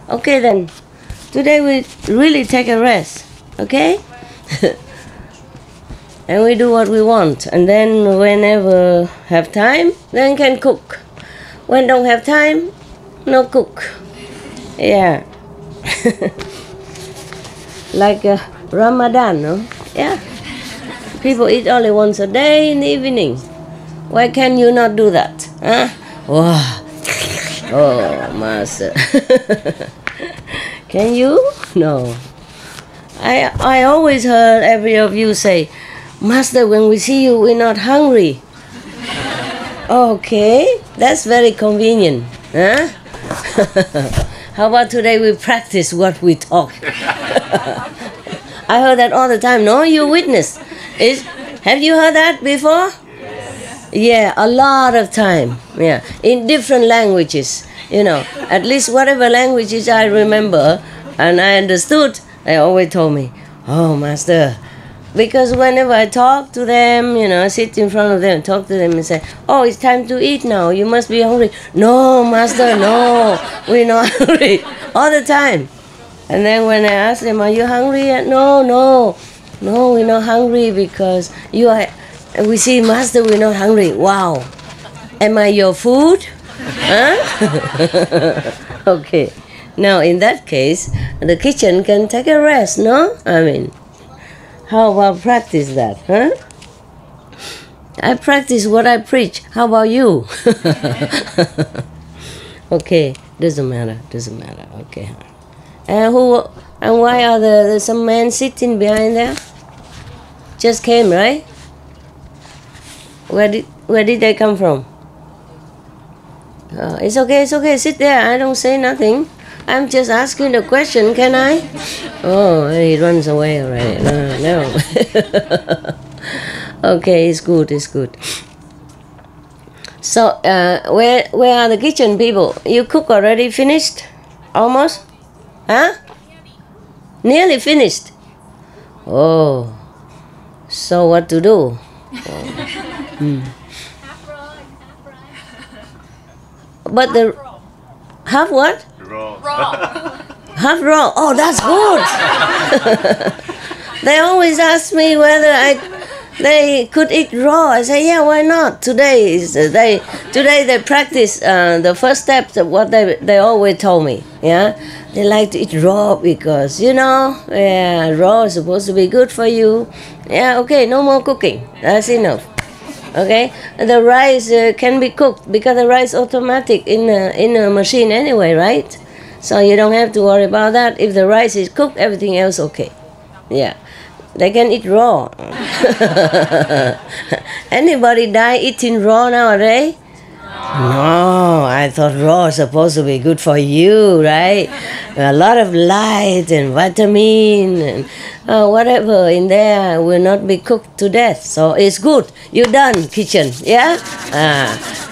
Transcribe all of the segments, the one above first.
Okay then. Today we really take a rest. Okay? And we do what we want. And then whenever have time, then can cook. When don't have time, no cook. Yeah. Like Ramadan, no? Yeah. People eat only once a day in the evening. Why can you not do that? Huh? Wow. Oh, Master. Can you? No. I always heard every of you say, Master, when we see you, we're not hungry. Okay, that's very convenient. Huh? How about today we practice what we talk? I heard that all the time. No, you witness. Have you heard that before? Yeah, a lot of time. Yeah, in different languages. You know, at least whatever languages I remember and I understood, they always told me, oh, Master. Because whenever I talk to them, you know, I sit in front of them, talk to them and say, oh, it's time to eat now. You must be hungry. No, Master, no, we're not hungry. All the time. And then when I ask them, are you hungry yet? No, we're not hungry because we see, Master, we're not hungry. Wow. Am I your food? Huh? Okay. Now, in that case, the kitchen can take a rest, no? I mean, how about practice that, huh? I practice what I preach. How about you? Okay, doesn't matter. Okay. And why are there some men sitting behind there? Just came, right? Where did they come from? It's okay. Sit there. I don't say nothing. I'm just asking the question. Can I? Oh, he runs away already. No. Okay, it's good. So, where are the kitchen people? You cook already finished? Almost? Huh? Nearly finished. Oh. So what to do? Oh. But the half what? Raw. Half raw. Oh, that's good. They always ask me whether they could eat raw. I say, yeah, why not? Today they practice the first steps of what they always told me. Yeah, they like to eat raw because raw is supposed to be good for you. Yeah, okay, no more cooking. That's enough. Okay, the rice can be cooked because the rice is automatic in a machine anyway, right? So you don't have to worry about that. If the rice is cooked, everything else okay. Yeah, they can eat raw. Anybody die eating raw nowadays? No, I thought raw is supposed to be good for you, right? A lot of light and vitamin and whatever in there will not be cooked to death. So it's good. You're done, kitchen, yeah?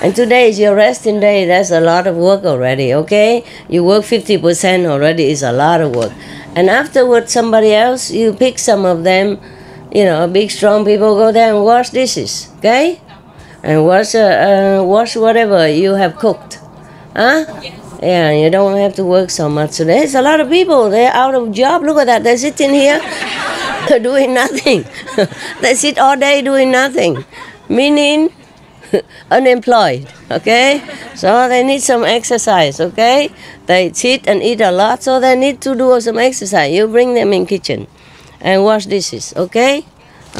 And today is your resting day. That's a lot of work already, okay? You work 50% already. It's a lot of work. And afterwards, somebody else, you pick some of them, big, strong people, go there and wash dishes, okay? And wash whatever you have cooked. Huh? Yes. Yeah, you don't have to work so much today. There's a lot of people, they're out of job. Look at that, they're sitting here doing nothing. They sit all day doing nothing, meaning unemployed, okay? So they need some exercise, okay? They sit and eat a lot, so they need to do some exercise. You bring them in kitchen and wash dishes, okay?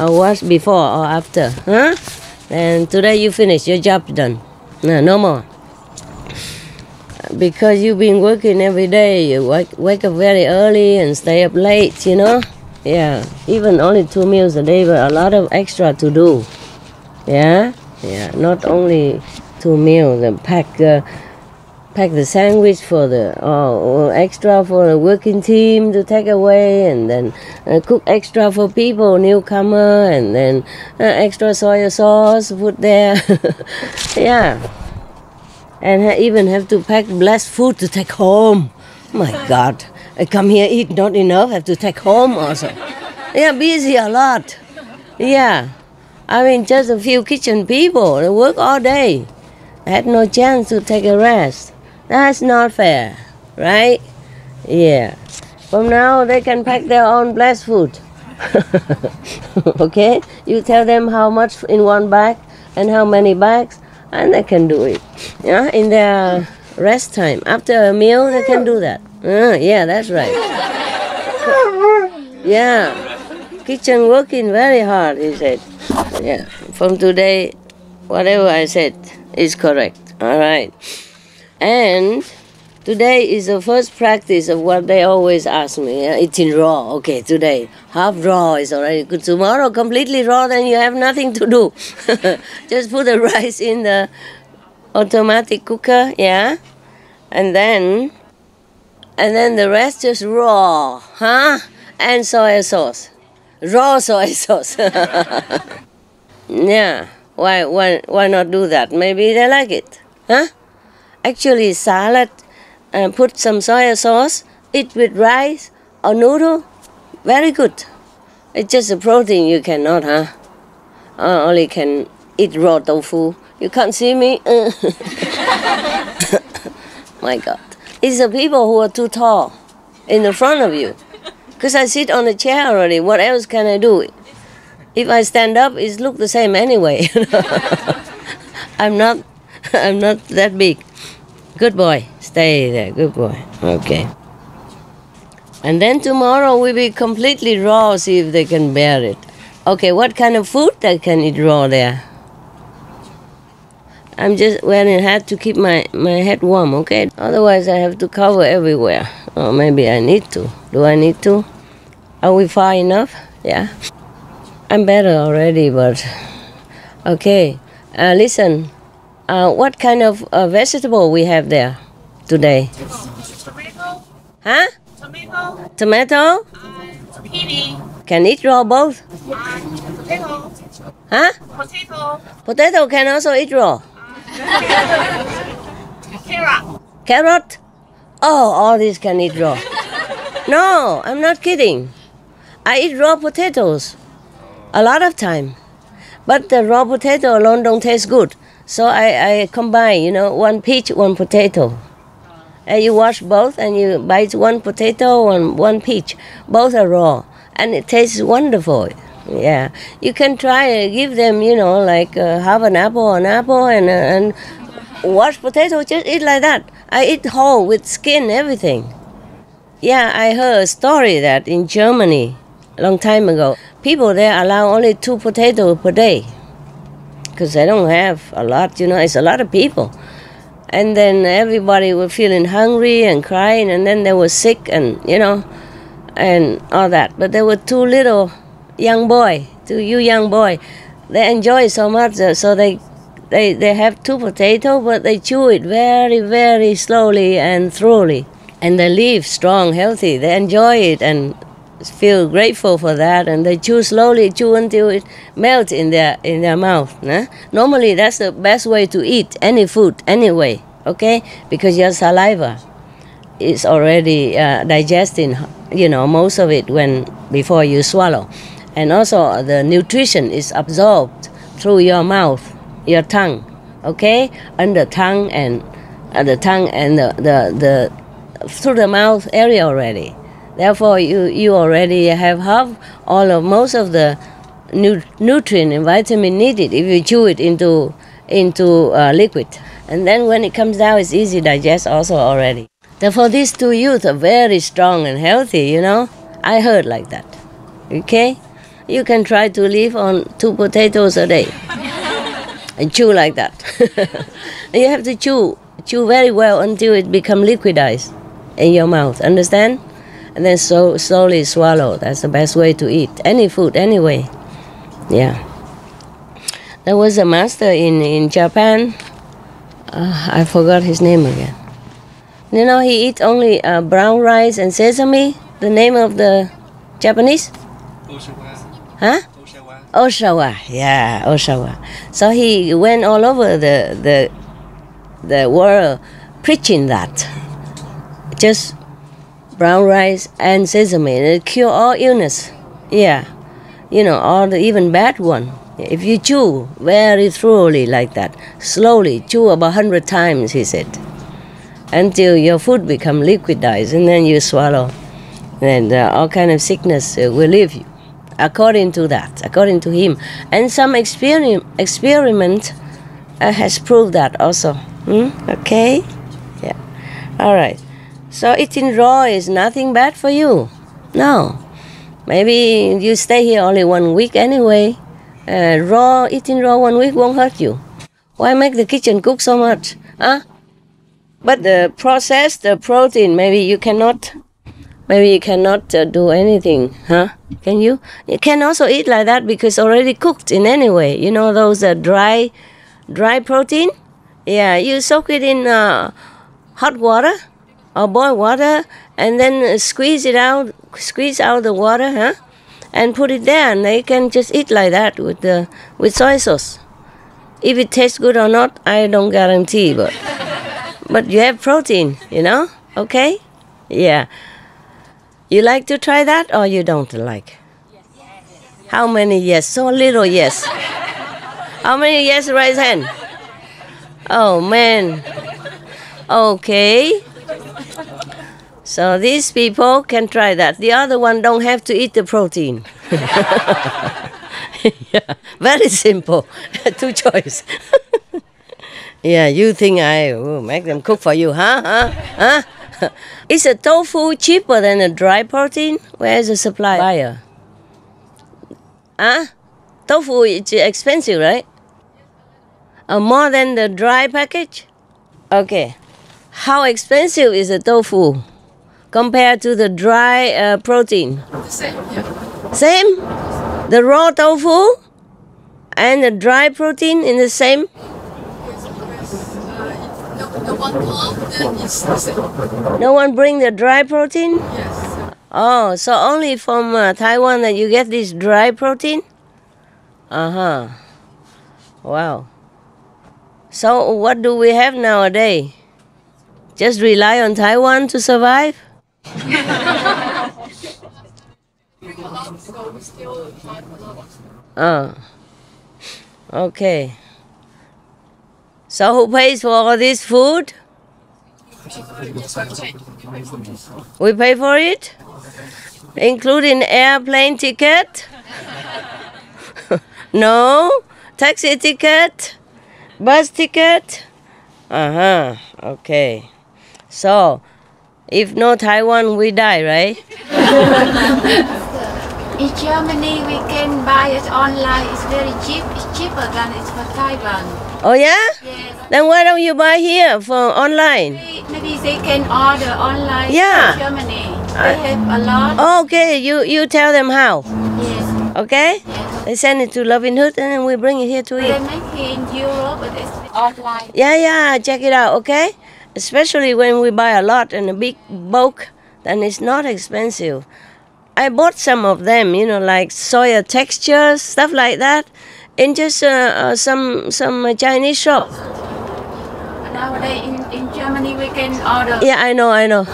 Or wash before or after, huh? And today you finish, your job done. No more. Because you've been working every day, you wake up very early and stay up late, Yeah, even only 2 meals a day, but a lot of extra to do. Yeah, not only 2 meals, and pack the sandwich for the extra for the working team to take away, and then cook extra for people, newcomer, and then extra soy sauce put there. Yeah, and even have to pack blessed food to take home. My God, I come here eat not enough, have to take home also. Yeah, busy a lot. Yeah, I mean just a few kitchen people, they work all day. I had no chance to take a rest. That's not fair, right? Yeah. From now, they can pack their own blessed food. Okay? You tell them how much in one bag and how many bags, and they can do it. Yeah, in their rest time. After a meal, they can do that. Yeah, that's right. Yeah. Kitchen working very hard, he said. Yeah. From today, whatever I said is correct. All right. And today is the first practice of what they always ask me. Eating raw. Okay, today. Half raw is already good. Tomorrow, completely raw, then you have nothing to do. Just put the rice in the automatic cooker, yeah? And then the rest just raw, huh? And soy sauce. Raw soy sauce. Yeah. Why not do that? Maybe they like it. Huh? Actually, salad, put some soy sauce, eat with rice or noodle, very good. It's just a protein you cannot, huh? Only can eat raw tofu. You can't see me? My God. It's the people who are too tall in the front of you. Because I sit on the chair already. What else can I do? If I stand up, it looks the same anyway. I'm not that big. Good boy. Stay there. Good boy. Okay. And then tomorrow we'll be completely raw, see if they can bear it. Okay, what kind of food they can eat raw there? I'm just wearing a hat to keep my head warm, okay? Otherwise I have to cover everywhere. Or maybe I need to. Do I need to? Are we far enough? Yeah. I'm better already, but... Okay. Listen. What kind of vegetable we have there today? Tomato. Huh? Tomato. Tomato? Zucchini. Can eat raw both? Potato. Huh? Potato. Potato can also eat raw. Carrot. Carrot? Oh, all these can eat raw. No, I'm not kidding. I eat raw potatoes a lot of time. But the raw potato alone don't taste good. So I combine, one peach, one potato. And you wash both and you bite one potato and one peach. Both are raw. And it tastes wonderful. Yeah. You can try, give them, like half an apple and wash potato, just eat like that. I eat whole with skin, everything. Yeah, I heard a story that in Germany, a long time ago, people there allow only 2 potatoes per day. Because they don't have a lot, it's a lot of people. And then everybody was feeling hungry and crying, and then they were sick and, and all that. But there were 2 little young boys, 2 young boys. They enjoy it so much, so they have 2 potatoes, but they chew it very, very slowly and thoroughly. And they live strong, healthy. They enjoy it and feel grateful for that, and they chew slowly, chew until it melts in their mouth. Nah? Normally, that's the best way to eat any food anyway, okay? Because your saliva is already digesting, most of it before you swallow, and also the nutrition is absorbed through your mouth, your tongue, okay, under tongue and the through the mouth area already. Therefore, you already have most of the nutrient and vitamin needed if you chew it into liquid. And then when it comes down, it's easy to digest also already. Therefore, these 2 youth are very strong and healthy, I heard like that. Okay? You can try to live on 2 potatoes a day and chew like that. You have to chew very well until it becomes liquidized in your mouth. Understand? And then slowly swallow. That's the best way to eat any food anyway. Yeah. There was a master in Japan. I forgot his name again. He eat only brown rice and sesame. The name of the Japanese? Huh? Oshawa. Yeah, Oshawa. So he went all over the world preaching that. Just brown rice and sesame, and it cure all illness. Yeah, all the even bad one. If you chew very thoroughly like that, slowly chew about 100 times, he said. until your food become liquidized, and then you swallow. And all kind of sickness will leave you, according to that, according to him. And some experiment has proved that also. Okay? Yeah. All right. So eating raw is nothing bad for you. No. Maybe you stay here only 1 week anyway. Eating raw 1 week won't hurt you. Why make the kitchen cook so much? Huh? But the processed protein, maybe you cannot do anything, huh? Can you? You can also eat like that because already cooked in any way. You know those dry protein? Yeah, you soak it in hot water or boiled water, and then squeeze out the water, huh? And put it there, and they can just eat like that with soy sauce. If it tastes good or not, I don't guarantee, but you have protein, you know? Okay? Yeah. You like to try that or you don't like? How many yes? So little yes. How many yes? Raise hand. Oh, man. Okay. So these people can try that. The other one don't have to eat the protein. Yeah, very simple. 2 choice. Yeah, you think I will make them cook for you, huh? Is a tofu cheaper than a dry protein? Where is the supply buyer? Huh? Tofu is expensive, right? More than the dry package? Okay. How expensive is the tofu compared to the dry protein? The same, yeah. Same? The raw tofu and the dry protein in the same? No one come, then it's the same. No one bring the dry protein? Yes. Oh, so only from Taiwan that you get this dry protein? Uh-huh. Wow. So what do we have nowadays? Just rely on Taiwan to survive? Oh. Okay. So who pays for all this food? We pay for it? Including airplane ticket? No? Taxi ticket? Bus ticket? Uh-huh. Okay. So, if no Taiwan, we die, right? In Germany, we can buy it online. It's very cheap. It's cheaper than it's for Taiwan. Oh, yeah? Yes. Then why don't you buy here for online? Maybe they can order online Yeah. in Germany. They have a lot. Okay, you tell them how. Yes. Okay? Yes. They send it to Loving Hood and then we bring it here to They you. make it in Europe, but it's online. Yeah, check it out, okay? Especially when we buy a lot in a big bulk, then it's not expensive. I bought some of them, like soya textures, stuff like that, in just some Chinese shop. Nowadays in Germany, we can order. Yeah, I know. I know.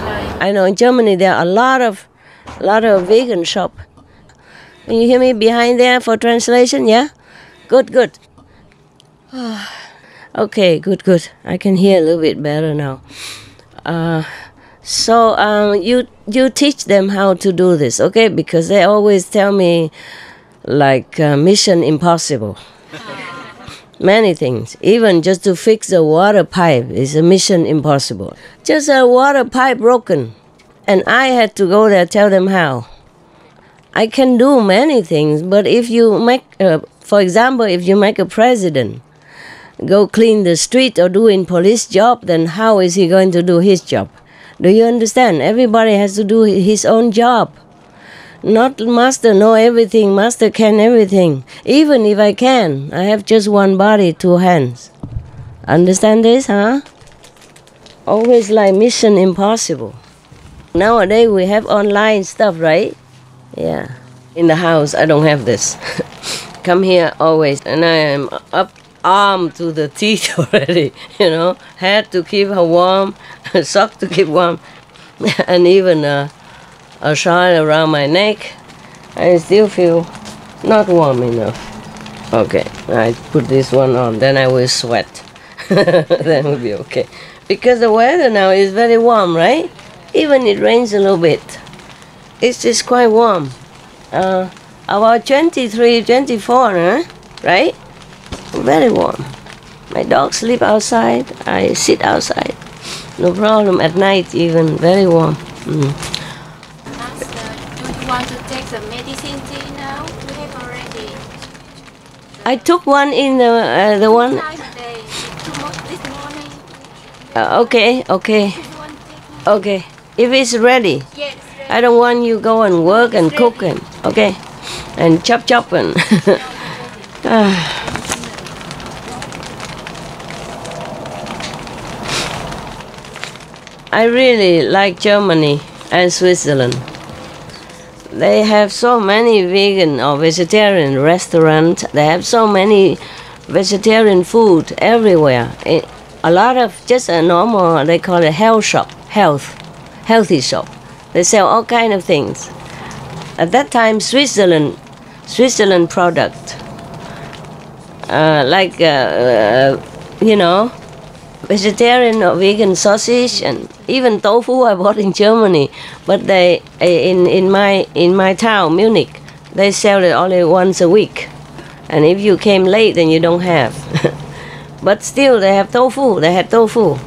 In Germany, there are a lot of vegan shop. Can you hear me behind there for translation? Yeah, good. Okay, good. I can hear a little bit better now. So you teach them how to do this, okay? Because they always tell me like mission impossible. Many things, even just to fix a water pipe is a mission impossible. Just a water pipe broken, and I had to go there tell them how. I can do many things, but if you make, for example, if you make a president go clean the street or doing police job, then how is he going to do his job? Do you understand? Everybody has to do his own job. Not master know everything, master can everything. Even if I can, I have just one body, 2 hands. Understand this, huh? Always like mission impossible. Nowadays we have online stuff, right? Yeah. In the house, I don't have this. Come here always, and I am up armed to the teeth already, Hat to keep her warm, sock to keep warm, and even a shawl around my neck. I still feel not warm enough. Okay, I put this one on, then I will sweat. Then we'll be okay. Because the weather now is very warm, right? Even it rains a little bit. It's just quite warm. About 23, 24, huh? Right? Very warm. My dogs sleep outside. I sit outside. No problem. At night even, very warm. Master, do you want to take the medicine tea now? We have already. I took one in the one. Time today, this morning. Okay. Okay. If it's ready. Yes. I don't want you go and work and cook and okay, and chop and. I really like Germany and Switzerland. They have so many vegan or vegetarian restaurants. They have so many vegetarian food everywhere. A lot of just a normal, they call it healthy shop. They sell all kind of things. At that time, Switzerland product, vegetarian or vegan sausage and even tofu I bought in Germany. But they in my town, Munich, they sell it only once a week. And if you came late, then you don't have. But still, they have tofu. They had tofu.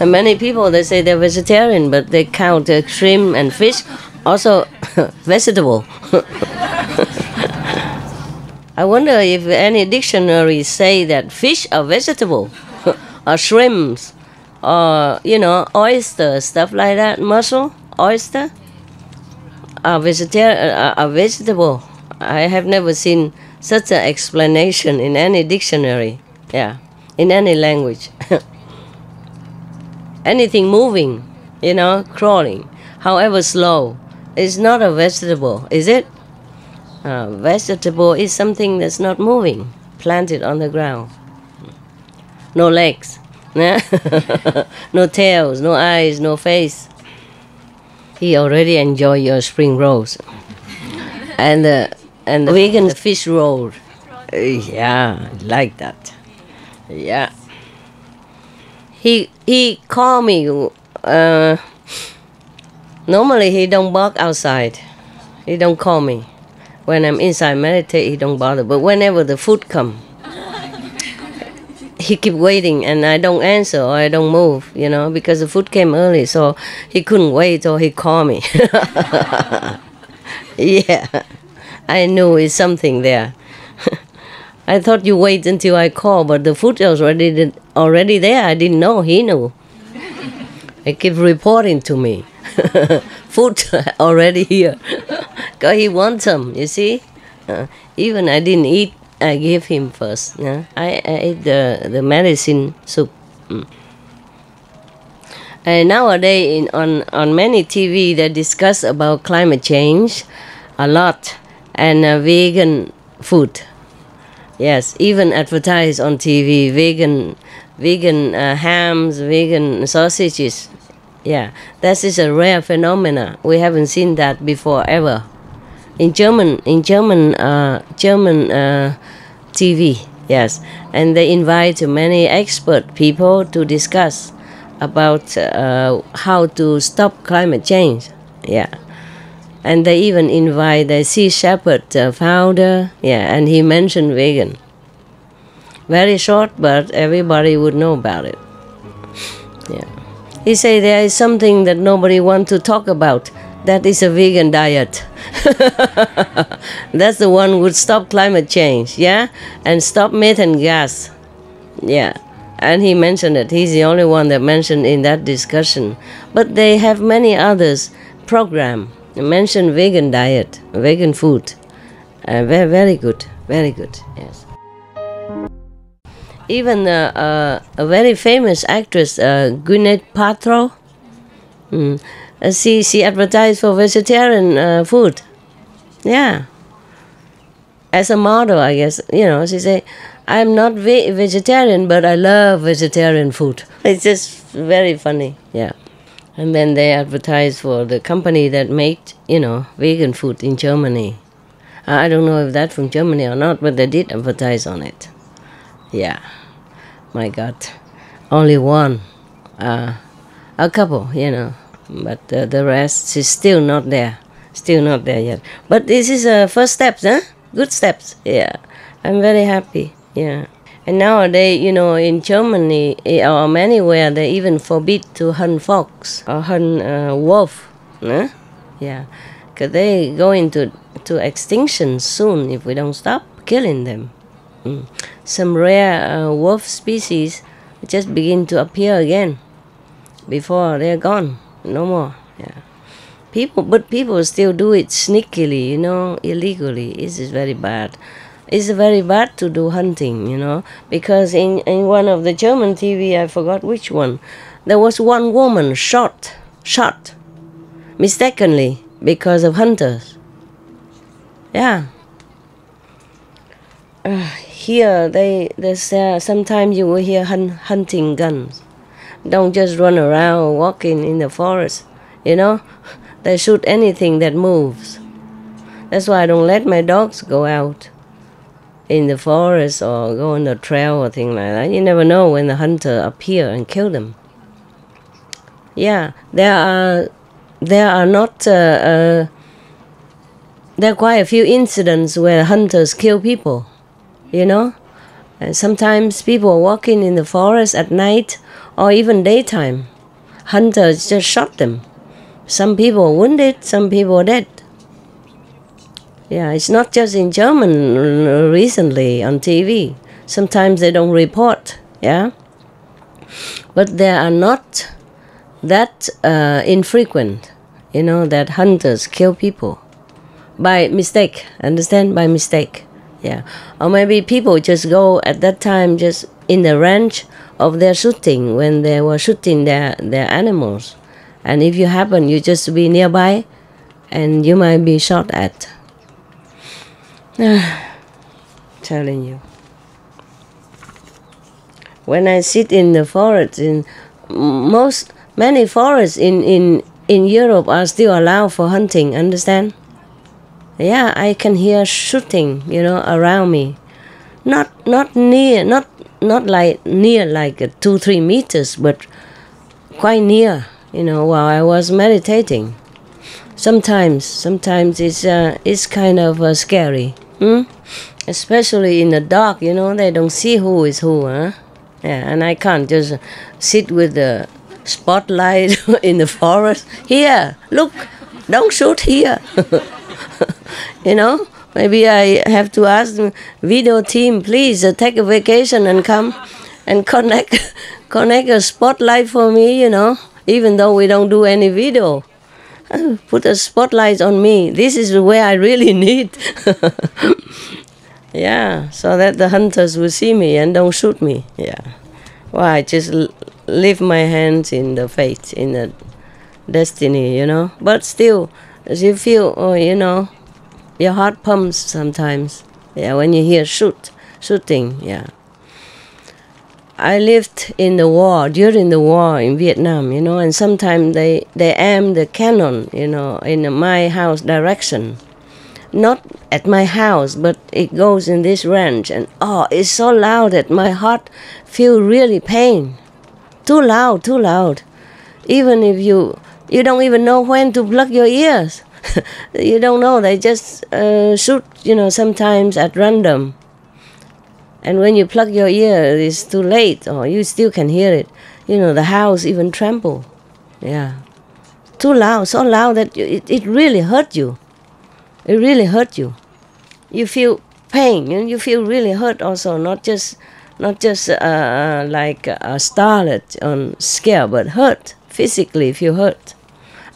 And many people, they say they're vegetarian, but they count shrimp and fish also vegetable. I wonder if any dictionaries say that fish are vegetable, or shrimps, or oyster, stuff like that. Mussel, oyster, are vegetable. I have never seen such an explanation in any dictionary. Yeah, in any language. Anything moving, crawling, however slow, is not a vegetable, is it? Vegetable is something that's not moving, planted on the ground. No legs, no tails, no eyes, no face. He already enjoyed your spring rolls. And the vegan fish roll. Yeah, like that. Yeah. He called me. Normally he don't bark outside. He don't call me. When I'm inside meditate, he don't bother. But whenever the food come, he keep waiting, and I don't answer or I don't move. Because the food came early, so he couldn't wait, or he called me. Yeah, I knew it's something there. I thought you wait until I call, but the food was already there. I didn't know. He knew. He kept reporting to me. Food already here. Because he wants some, you see. Even I didn't eat, I gave him first. I ate the medicine soup. And nowadays on many TV they discuss about climate change a lot, and vegan food. Yes, even advertise on TV vegan hams, vegan sausages. Yeah, that is a rare phenomena. We haven't seen that before ever. In German TV, yes, and they invite many expert people to discuss about how to stop climate change. Yeah. And they even invite the Sea Shepherd founder, and he mentioned vegan. Very short, but everybody would know about it. Yeah. He say there is something that nobody wants to talk about. That is a vegan diet. That's the one who would stop climate change, and stop methane gas. Yeah. And he mentioned it. He's the only one that mentioned in that discussion. But they have many others program. They mention vegan diet, vegan food. Very, very good, yes. Even a very famous actress, Gwyneth Paltrow, she advertised for vegetarian food. Yeah. As a model, I guess, she say, I'm not vegetarian, but I love vegetarian food. It's just very funny, yeah. And then they advertised for the company that made, vegan food in Germany. I don't know if that's from Germany or not, but they did advertise on it. Yeah. my God, only one, a couple, but the rest is still not there yet. But this is first steps, huh? Good steps, yeah. I'm very happy, yeah. And nowadays, in Germany or anywhere, they even forbid to hunt fox or hunt wolf, huh? Yeah, because they go into extinction soon if we don't stop killing them. Some rare wolf species just begin to appear again before they're gone, no more. Yeah, people still do it sneakily, illegally. It is very bad. It's very bad to do hunting, because in one of the German TV, I forgot which one, there was one woman shot mistakenly because of hunters. Yeah. Here, sometimes you will hear hunting guns. Don't just run around walking in the forest, They shoot anything that moves. That's why I don't let my dogs go out in the forest or go on the trail or thing like that. You never know when the hunter appear and kill them. Yeah, there are quite a few incidents where hunters kill people, And sometimes people are walking in the forest at night or even daytime. Hunters just shot them. Some people are wounded, some people are dead. Yeah, it's not just in German recently on TV. Sometimes they don't report, yeah? But they are not that infrequent, that hunters kill people by mistake, understand? By mistake, yeah. Or maybe people just go at that time just in the range of their shooting when they were shooting their animals. And if you happen, you just be nearby and you might be shot at. Telling you. When I sit in the forest, many forests in Europe are still allowed for hunting, understand? Yeah, I can hear shooting, around me. Not near, not like near like 2-3 meters, but quite near, while I was meditating. Sometimes it's kind of scary, especially in the dark. They don't see who is who, huh? Yeah, and I can't just sit with the spotlight in the forest. Here, look, don't shoot here. Maybe I have to ask the video team, please take a vacation and come and connect a spotlight for me. Even though we don't do any video. Put a spotlight on me. This is where I really need. Yeah, so that the hunters will see me and don't shoot me. Yeah. Well, I just leave my hands in the fate, in the destiny, But still, as you feel, your heart pumps sometimes. Yeah, when you hear shooting, yeah. I lived in the war, during the war in Vietnam, and sometimes they aim the cannon, in my house direction. Not at my house, but it goes in this range, and it's so loud that my heart feel really pain. Too loud. Even if you don't even know when to plug your ears. You don't know, they just shoot, sometimes at random. And when you plug your ear, it's too late, or you still can hear it. The house even tremble. Yeah. Too loud, so loud that it really hurt you. It really hurt you. You feel pain, you feel really hurt also, not just like a starlet on scare, but hurt, physically feel hurt.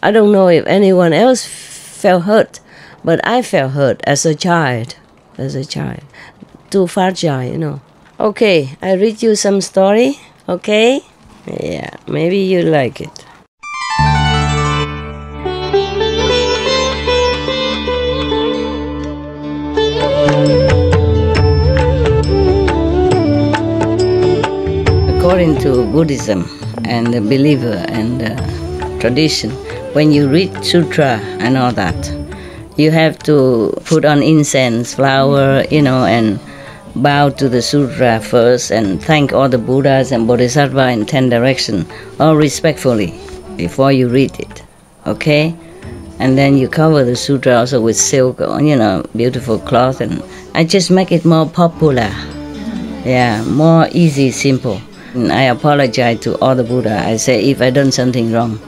I don't know if anyone else felt hurt, but I felt hurt as a child. Too fragile, Okay, I read you some story, okay? Yeah, maybe you like it. According to Buddhism and the believer and the tradition, when you read sutra and all that, you have to put on incense, flower, and bow to the sutra first and thank all the Buddhas and Bodhisattvas in 10 directions, all respectfully, before you read it, okay? And then you cover the sutra also with silk, or, beautiful cloth, and I just make it more popular. Yeah, more easy, simple. And I apologize to all the Buddha. I say if I done something wrong,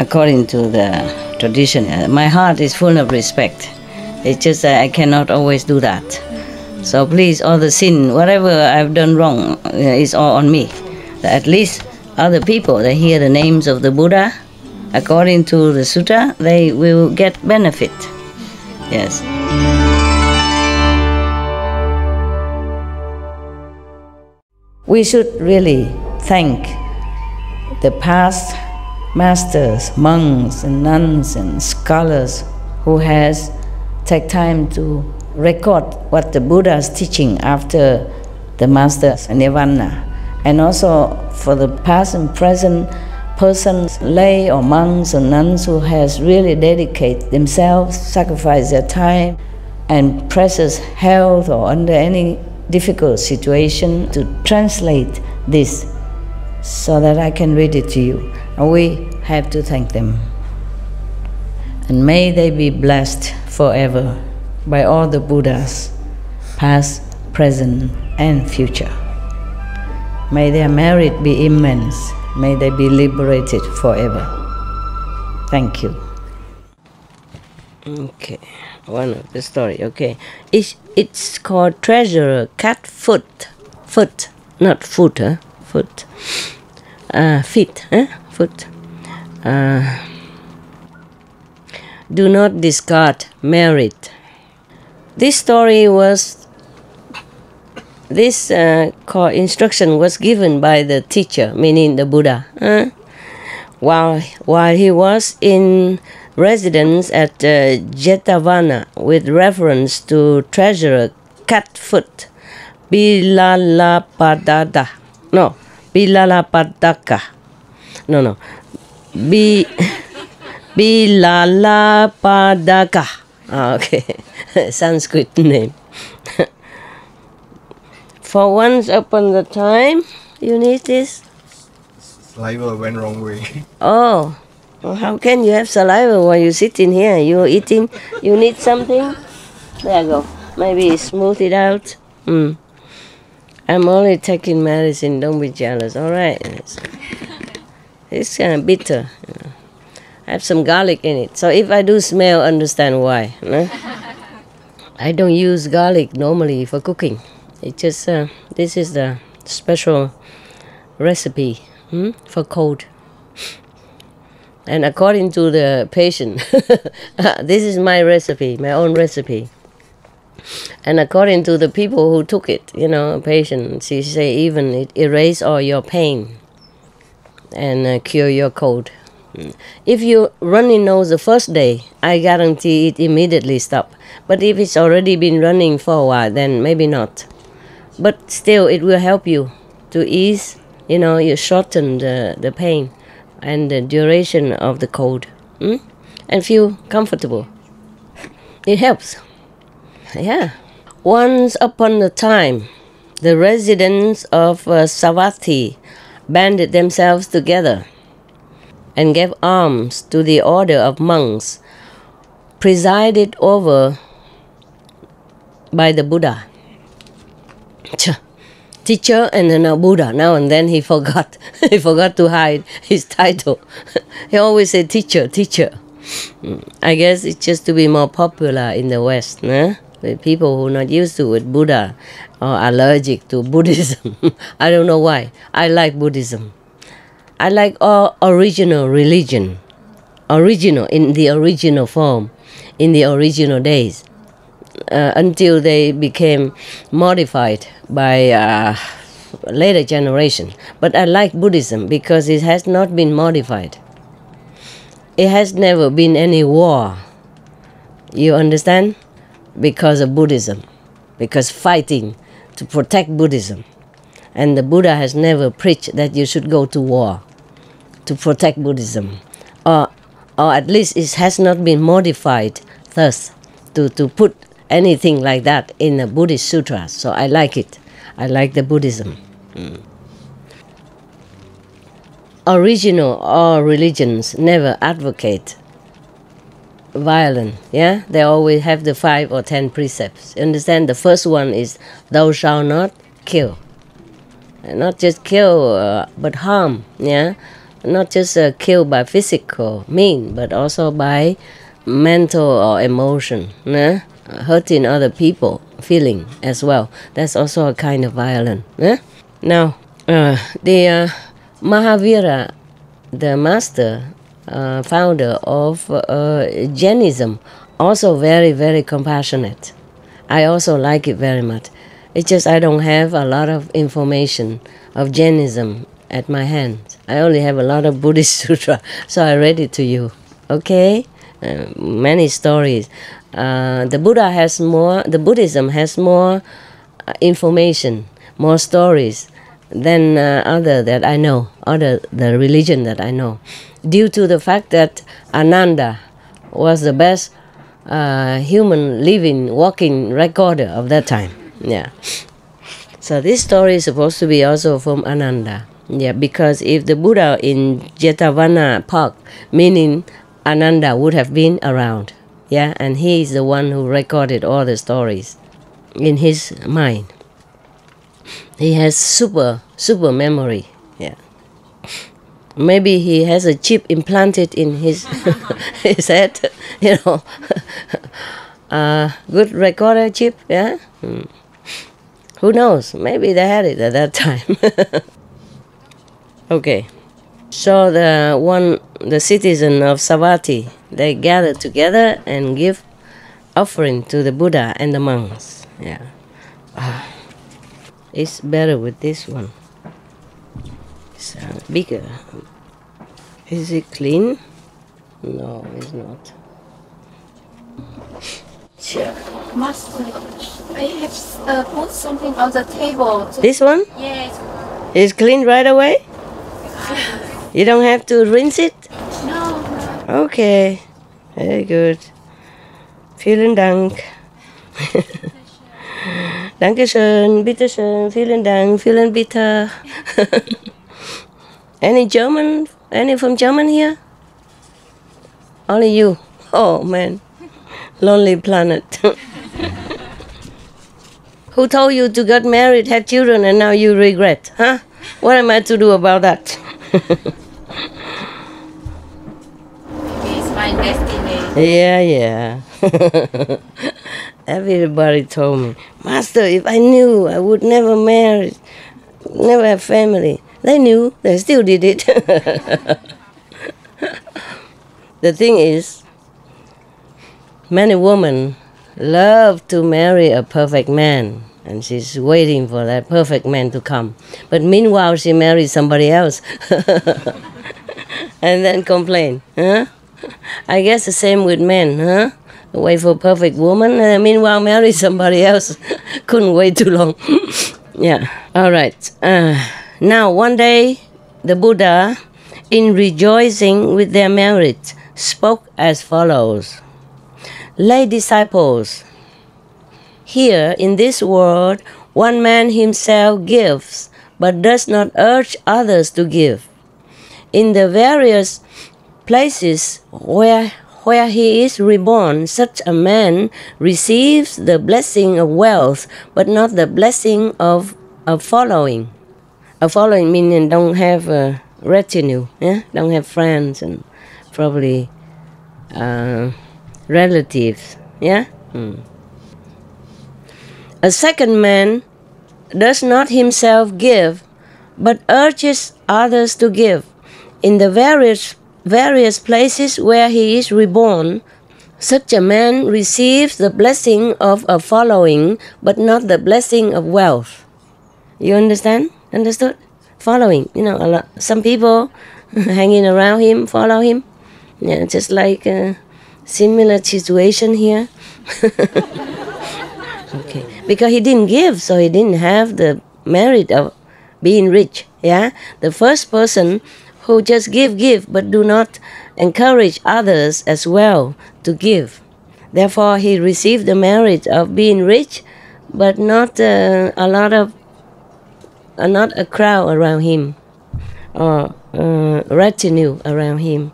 according to the tradition, my heart is full of respect. It's just that I cannot always do that. So please, all the sin, whatever I've done wrong, is all on me. At least other people, they hear the names of the Buddha, according to the sutta, they will get benefit. Yes. We should really thank the past masters, monks and nuns and scholars who has take time to record what the Buddha is teaching after the master's nirvana. And also for the past and present persons, lay or monks or nuns who has really dedicated themselves, sacrificed their time and precious health or under any difficult situation to translate this so that I can read it to you. And we have to thank them. And may they be blessed forever by all the Buddhas, past, present, and future. May their merit be immense. May they be liberated forever. Thank you. Okay, one of the story. Okay, it's called Treasurer Cat Foot. Foot, not foot, huh? Foot. Feet, huh? Foot. Do not discard merit. This story was, instruction was given by the teacher, meaning the Buddha, while he was in residence at Jetavana with reference to Treasurer Catfoot Bilalapadaka. Bilalapadaka. Okay, Sanskrit name. For once upon a time, you need this? Saliva went wrong way. Oh, well, how can you have saliva while you sit in here? You're eating, you need something? There you go. Maybe smooth it out. I'm only taking medicine, don't be jealous, all right? It's kind of bitter. I have some garlic in it. So if I do smell, understand why. No? I don't use garlic normally for cooking. It just, this is the special recipe for cold. And according to the patient, this is my recipe, my own recipe. And according to the people who took it, patient, she say even it erase all your pain and cure your cold. If you runny nose the first day, I guarantee it immediately stop. But if it's already been running for a while, then maybe not. But still, it will help you to ease, you shorten the pain and the duration of the cold and feel comfortable. It helps. Yeah. Once upon a time, the residents of Savatthi banded themselves together and gave alms to the order of monks presided over by the Buddha. Teacher and then a Buddha. Now and then he forgot. He forgot to hide his title. He always said teacher, teacher. I guess it's just to be more popular in the West, nah? With people who are not used to it, Buddha, or allergic to Buddhism. I don't know why. I like Buddhism. I like all original religion. Original, in the original form, in the original days. Until they became modified by later generation. But I like Buddhism because it has not been modified. It has never been any war. You understand? Because of Buddhism. Because fighting to protect Buddhism. And the Buddha has never preached that you should go to war to protect Buddhism. Or at least it has not been modified thus to put anything like that in the Buddhist sutras. So I like it. I like the Buddhism. Original all religions never advocate violence. Yeah, they always have the 5 or 10 precepts. You understand? The first one is thou shalt not kill. And not just kill, but harm. Yeah, not just kill by physical mean, but also by mental or emotion. Yeah? Hurting other people feeling as well. That's also a kind of violence. Yeah? Now, the Mahavira, the master, founder of Jainism, also very, very compassionate. I also like it very much. It's just I don't have a lot of information of Jainism at my hand. I only have a lot of Buddhist sutra, so I read it to you. Okay? Many stories. The Buddhism has more information, more stories than the religion that I know. Due to the fact that Ananda was the best human living, walking recorder of that time. Yeah. So this story is supposed to be also from Ananda. Yeah, because if the Buddha in Jetavana Park, meaning Ananda would have been around. Yeah, and he is the one who recorded all the stories in his mind. He has super memory. Yeah. Maybe he has a chip implanted in his his head, you know. Good recorder chip, yeah. Who knows? Maybe they had it at that time. Okay. So the citizen of Savatthi, they gather together and give offering to the Buddha and the monks. Yeah. It's better with this one. It's bigger. Is it clean? No, it's not. Sure. Master, I have put something on the table. This one? Yes. It's clean right away? You don't have to rinse it? No. Okay. Very good. Vielen Dank. Dankeschön, bitteschön, vielen Dank, vielen bitte. Any German? Any from German here? Only you. Oh man. Lonely planet. Who told you to get married, have children, and now you regret? Huh? What am I to do about that? It's my destiny. Yeah. Everybody told me, Master, if I knew, I would never marry, never have family. They knew, they still did it. The thing is, many women love to marry a perfect man, and she's waiting for that perfect man to come. But meanwhile, she marries somebody else. And then complain. Huh? I guess the same with men, huh? Wait for a perfect woman, and meanwhile marry somebody else. Couldn't wait too long. Yeah. All right. Now, one day, the Buddha, in rejoicing with their marriage, spoke as follows. Lay disciples, here in this world, one man himself gives, but does not urge others to give. In the various places where he is reborn, such a man receives the blessing of wealth, but not the blessing of following. A following meaning don't have a retinue, yeah? Don't have friends and probably relatives, yeah? A second man does not himself give, but urges others to give. In the various places where he is reborn, such a man receives the blessing of a following, but not the blessing of wealth. You understand? Understood? Following. You know, a lot, some people hanging around him, follow him. Yeah, just like a similar situation here. Okay. Because he didn't give, so he didn't have the merit of being rich. Yeah? The first person who just give, but do not encourage others as well to give. Therefore, he received the merit of being rich, but not not a crowd around him or retinue around him.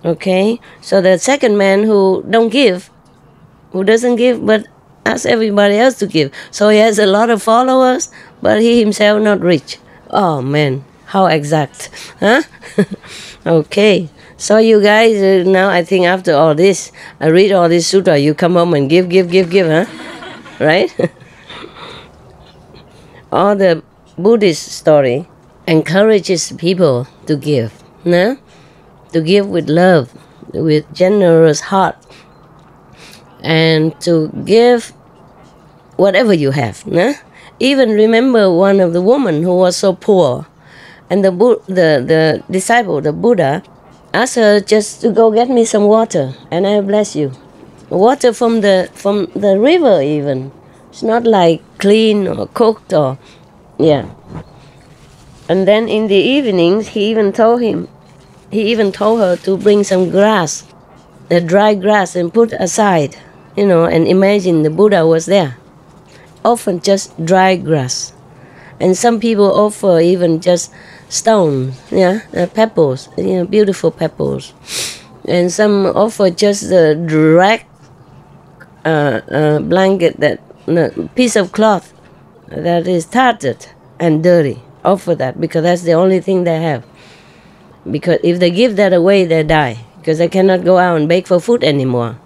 Okay, so the second man who doesn't give, but asks everybody else to give. So he has a lot of followers, but he himself not rich. Oh man, how exact, huh? Okay, so you guys, now I think after all this, I read all this sutra, you come home and give, huh? Right? All the Buddhist story encourages people to give, no? To give with love, with generous heart, and to give whatever you have. No? Even remember one of the women who was so poor, and the disciple, the Buddha, asked her just to go get me some water, and I bless you. Water from the river even. It's not like clean or cooked or, yeah. And then in the evenings, he even told her to bring some grass, the dry grass, and put aside, and imagine the Buddha was there. Often just dry grass. And some people offer even just stones, pebbles, beautiful pebbles. And some offer just the direct blanket, piece of cloth that is tattered and dirty. Offer that because that's the only thing they have. Because if they give that away, they die. Because they cannot go out and beg for food anymore.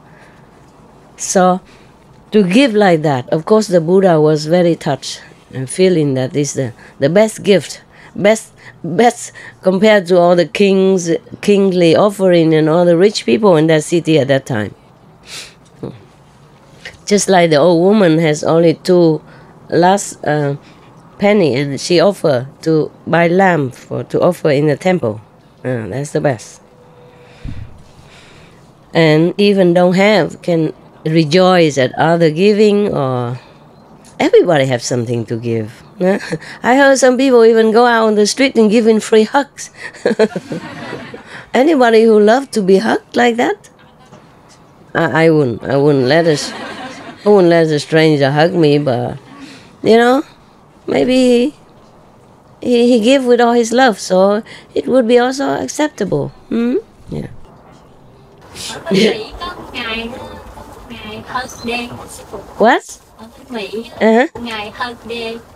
So, to give like that, of course the Buddha was very touched and feeling that this is the best gift. Best compared to all the kingly offering and all the rich people in that city at that time. Just like the old woman has only 2 last penny, and she offered to buy lamb to offer in the temple. That's the best. And even don't have, can rejoice at other giving, or everybody have something to give. I heard some people even go out on the street and giving free hugs. Anybody who love to be hugged like that? I wouldn't let a stranger hug me, but maybe he give with all his love, so it would be also acceptable. Yeah. What?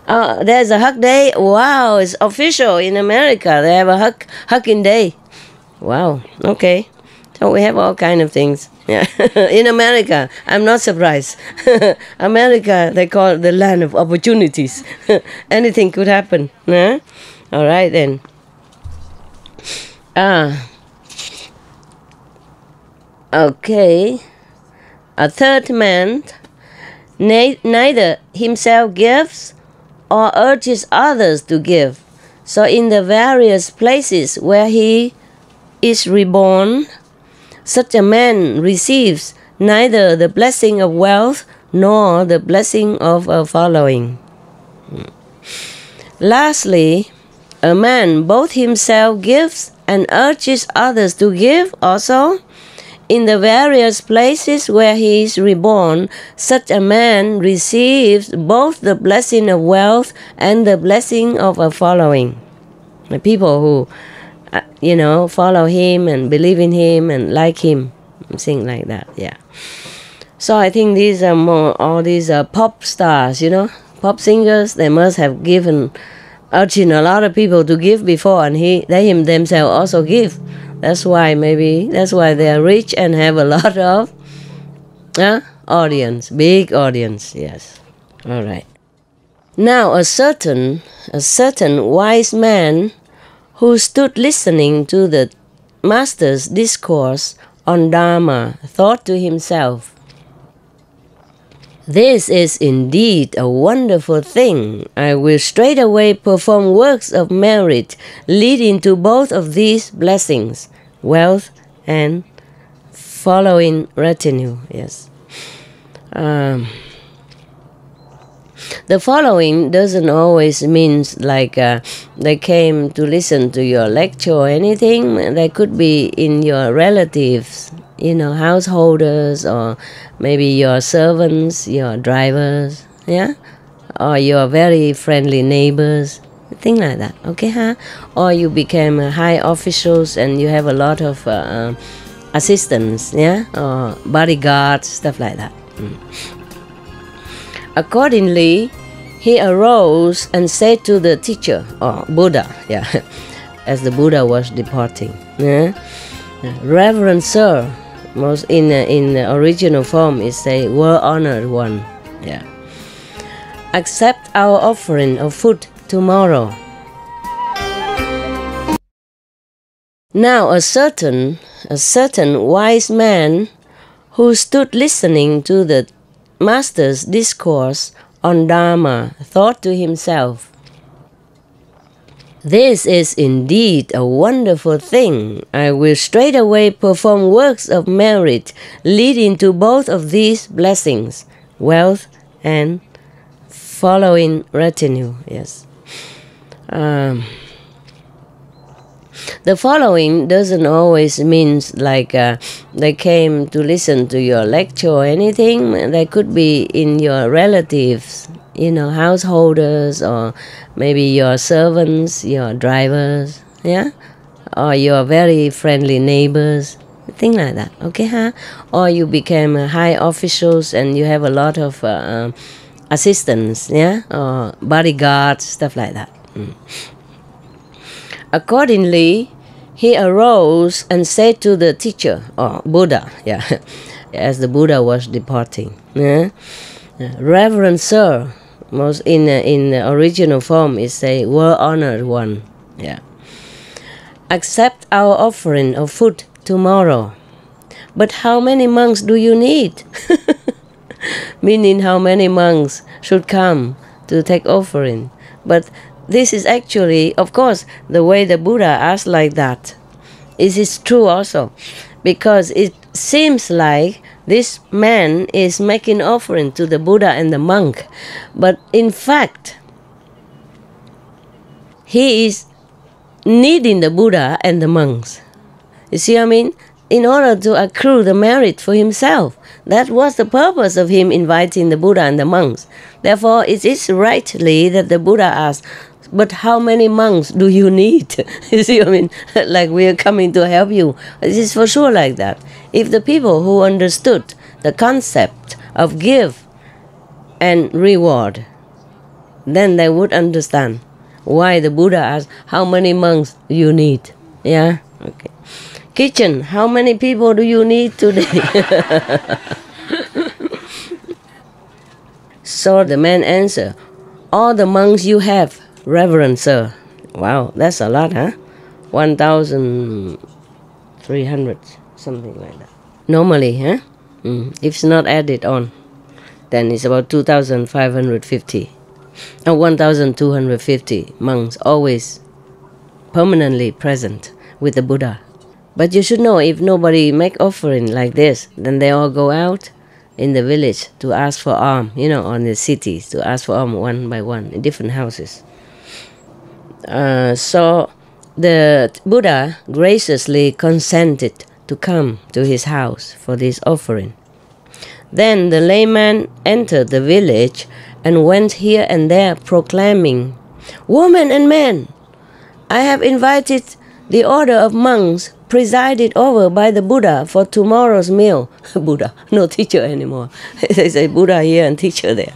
Oh, there's a hug day. Wow, it's official in America. They have a hugging day. Wow. Okay. So we have all kind of things. Yeah. In America, I'm not surprised. America, they call it the land of opportunities. Anything could happen. Huh? All right then. Okay. A third man neither himself gives or urges others to give. So in the various places where he is reborn, such a man receives neither the blessing of wealth nor the blessing of a following. Lastly, a man both himself gives and urges others to give also. In the various places where he is reborn, such a man receives both the blessing of wealth and the blessing of a following. The people who follow him and believe in him and like him, things like that, yeah. So I think these are all these pop stars, pop singers, they must have urging a lot of people to give before, and they themselves also give. That's why they are rich and have a lot of audience, big audience, yes. All right. Now a certain wise man who stood listening to the master's discourse on Dharma thought to himself, "This is indeed a wonderful thing. I will straightway perform works of merit leading to both of these blessings, wealth and following retinue." Yes. The following doesn't always mean like they came to listen to your lecture or anything. They could be in your relatives householders, or maybe your servants, your drivers, yeah, or your very friendly neighbors, thing like that, okay, huh? Or you became high officials and you have a lot of assistants, yeah, or bodyguards, stuff like that. Accordingly, he arose and said to the teacher, or Buddha, yeah, as the Buddha was departing, yeah, Reverend Sir, most in the original form is say, well honored one, yeah, accept our offering of food tomorrow. Now a certain wise man who stood listening to the master's discourse on Dharma thought to himself, this is indeed a wonderful thing. I will straightway perform works of merit leading to both of these blessings, wealth and following retinue. Yes. The following doesn't always means like they came to listen to your lecture or anything. They could be in your relatives, householders, or maybe your servants, your drivers, yeah, or your very friendly neighbors, thing like that, okay, huh? Or you became high officials and you have a lot of assistants, yeah, or bodyguards, stuff like that. Accordingly, he arose and said to the teacher, or Buddha, yeah, as the Buddha was departing, yeah, Reverend Sir, most in the original form is say, well honored one, yeah, accept our offering of food tomorrow. But how many monks do you need? Meaning how many monks should come to take offering. But this is actually, of course, the way the Buddha asked like that. It is true also, because it seems like this man is making offering to the Buddha and the monk, but in fact, he is needing the Buddha and the monks. You see what I mean? In order to accrue the merit for himself. That was the purpose of him inviting the Buddha and the monks. Therefore, it is rightly that the Buddha asked, but how many monks do you need? You see what I mean? Like we are coming to help you. It is for sure like that. If the people who understood the concept of give and reward, then they would understand why the Buddha asked, how many monks you need? Yeah? Okay. Kitchen, how many people do you need today? So the man answered, all the monks you have, Reverend Sir. Wow, that's a lot, huh? 1,300, something like that. Normally, huh? If it's not added on, then it's about 2,550. 1,250 monks always permanently present with the Buddha. But you should know, if nobody make offering like this, then they all go out in the village to ask for alms, on the cities, to ask for alms one by one in different houses. So the Buddha graciously consented to come to his house for this offering. Then the layman entered the village and went here and there proclaiming, women and men, I have invited the order of monks presided over by the Buddha for tomorrow's meal. Buddha, no teacher anymore. They say Buddha here and teacher there.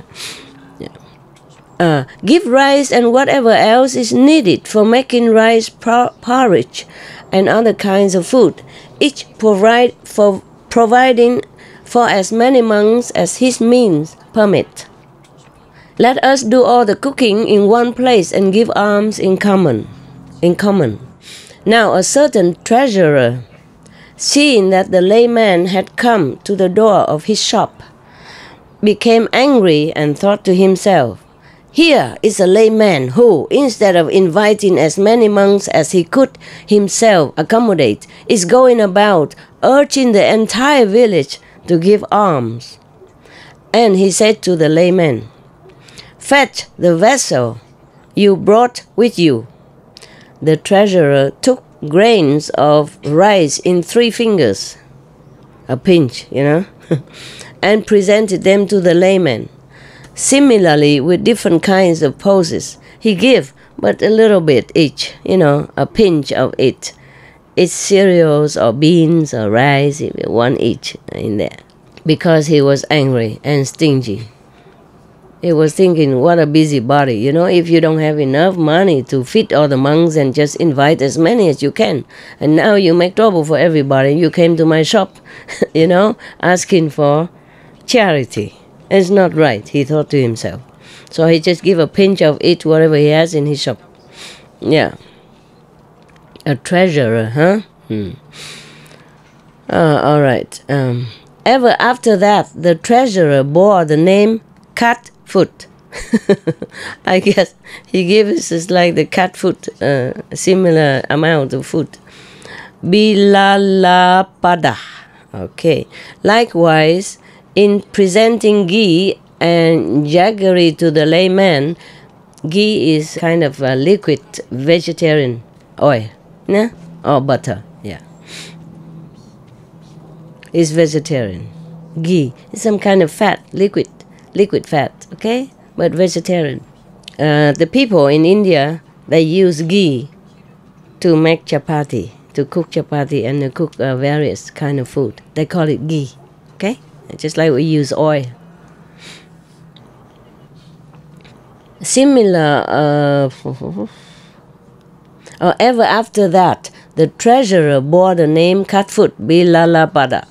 Yeah. Give rice and whatever else is needed for making rice porridge and other kinds of food, each providing for as many monks as his means permit. Let us do all the cooking in one place and give alms in common. Now a certain treasurer, seeing that the layman had come to the door of his shop, became angry and thought to himself, here is a layman who, instead of inviting as many monks as he could himself accommodate, is going about urging the entire village to give alms. And he said to the layman, fetch the vessel you brought with you. The treasurer took grains of rice in 3 fingers, a pinch, and presented them to the layman. Similarly, with different kinds of poses, he gave but a little bit each, a pinch of it. It's cereals or beans or rice, one each in there. Because he was angry and stingy. He was thinking, what a busybody. If you don't have enough money to feed all the monks and just invite as many as you can, and now you make trouble for everybody, you came to my shop, asking for charity. It's not right, he thought to himself. So he just give a pinch of it, whatever he has in his shop. Yeah. A treasurer, huh? All right. Ever after that, the treasurer bore the name Cat Foot. I guess he gives us like the cat foot, similar amount of food. Bilalapadaka. Okay. Likewise, in presenting ghee and jaggery to the layman, ghee is kind of a liquid vegetarian oil, or butter, yeah. It's vegetarian. Ghee is some kind of fat, liquid fat, okay? But vegetarian. The people in India, they use ghee to make chapati, to cook chapati and to cook various kind of food. They call it ghee, okay? Just like we use oil. Similar, ever after that, the treasurer bore the name Catfoot Bilalapadaka.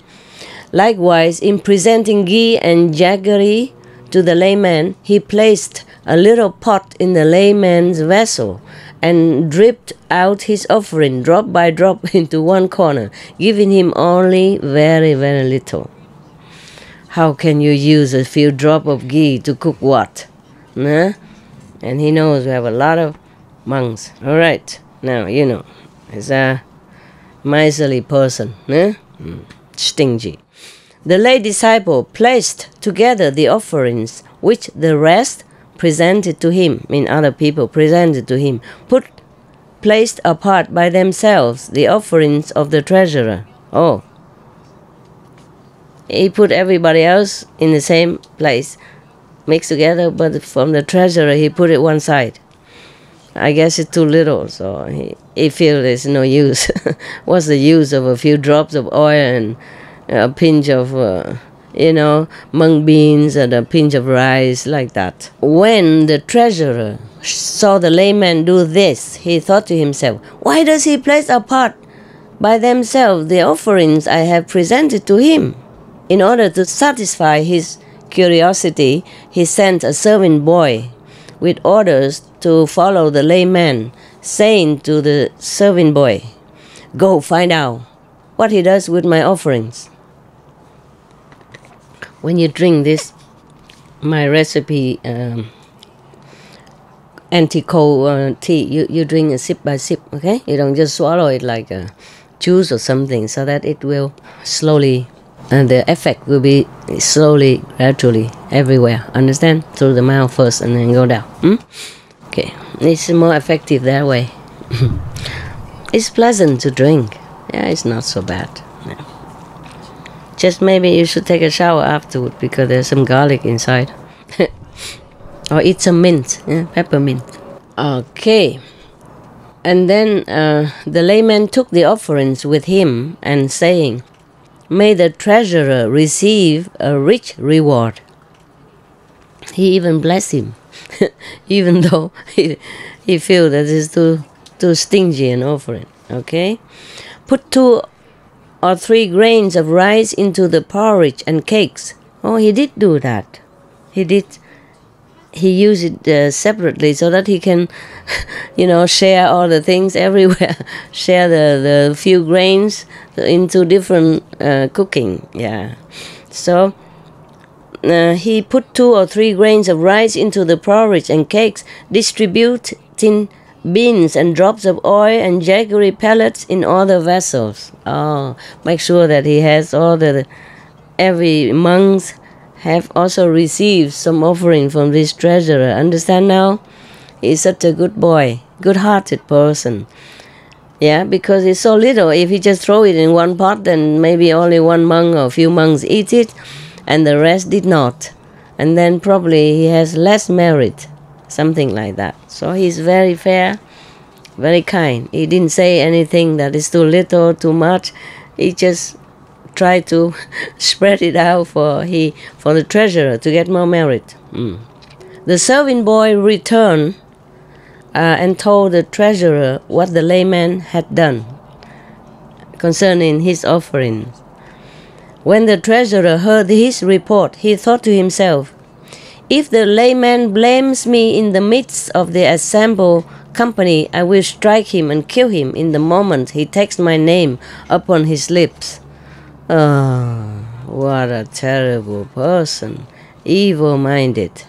Likewise, in presenting ghee and jaggery to the layman, he placed a little pot in the layman's vessel and dripped out his offering drop by drop into one corner, giving him only very, very little. How can you use a few drops of ghee to cook what? Nah? And he knows we have a lot of monks. All right. Now, he's a miserly person. Stingy. The lay disciple placed together the offerings which the rest presented to him, other people presented to him, placed apart by themselves the offerings of the treasurer. Oh. He put everybody else in the same place, mixed together, but from the treasurer he put it one side. I guess it's too little, so he feels there's no use. What's the use of a few drops of oil and a pinch of, mung beans and a pinch of rice, like that. When the treasurer saw the layman do this, he thought to himself, why does he place apart by themselves the offerings I have presented to him? In order to satisfy his curiosity, he sent a servant boy with orders to follow the layman, saying to the servant boy, go find out what he does with my offerings. When you drink this, my recipe, anti-cold tea, you drink a sip by sip, okay? You don't just swallow it like a juice or something, so that it will slowly, and the effect will be slowly, gradually, everywhere. Understand? Through the mouth first and then go down. Okay, it's more effective that way. It's pleasant to drink. Yeah, it's not so bad. Yeah. Just maybe you should take a shower afterward because there's some garlic inside. Or eat some mint, peppermint. Okay. And then the layman took the offerings with him and saying, may the treasurer receive a rich reward. He even blessed him, even though he feels that it's too stingy an offering. Okay? Put 2 or 3 grains of rice into the porridge and cakes. Oh, he did do that. He did. He used it separately so that he can, share all the things everywhere. Share the few grains into different cooking. Yeah. So he put 2 or 3 grains of rice into the porridge and cakes, distributing beans and drops of oil and jaggery pellets in all the vessels. Oh, make sure that he has all every monks have also received some offering from this treasurer. Understand now? He's such a good boy, good-hearted person. Yeah, because it's so little. If he just throw it in one pot, then maybe only one monk or a few monks eat it, and the rest did not. And then probably he has less merit, something like that. So he's very fair, very kind. He didn't say anything that is too little, too much. He just tried to spread it out for the treasurer to get more merit. The serving boy returned and told the treasurer what the layman had done concerning his offering. When the treasurer heard his report, he thought to himself, "If the layman blames me in the midst of the assembled company, I will strike him and kill him in the moment he takes my name upon his lips." Oh, what a terrible person, evil-minded.